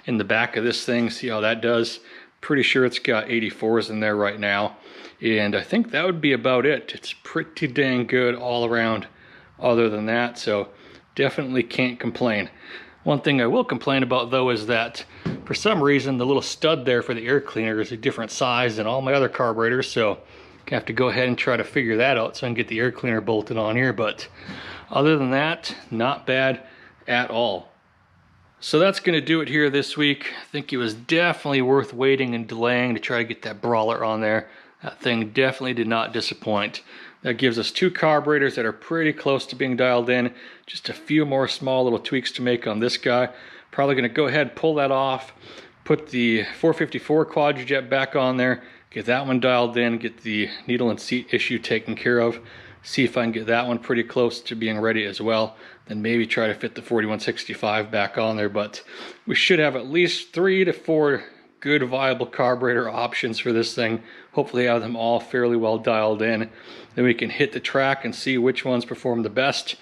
in the back of this thing, see how that does. Pretty sure it's got 84s in there right now. And I think that would be about it. It's pretty dang good all around other than that, so definitely can't complain. One thing I will complain about though is that for some reason the little stud there for the air cleaner is a different size than all my other carburetors, so I have to go ahead and try to figure that out so I can get the air cleaner bolted on here. But other than that, not bad at all. So that's going to do it here this week. I think it was definitely worth waiting and delaying to try to get that brawler on there. That thing definitely did not disappoint. That gives us 2 carburetors that are pretty close to being dialed in. Just a few more small little tweaks to make on this guy. Probably going to go ahead, pull that off, put the 454 Quadrajet back on there, get that one dialed in, get the needle and seat issue taken care of, see if I can get that one pretty close to being ready as well, then maybe try to fit the 4165 back on there. But we should have at least 3 to 4 good viable carburetor options for this thing. Hopefully have them all fairly well dialed in. Then we can hit the track and see which ones perform the best.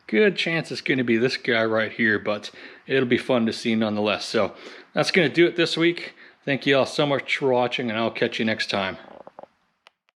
Good chance it's going to be this guy right here, but it'll be fun to see nonetheless. So that's going to do it this week. Thank you all so much for watching, and I'll catch you next time.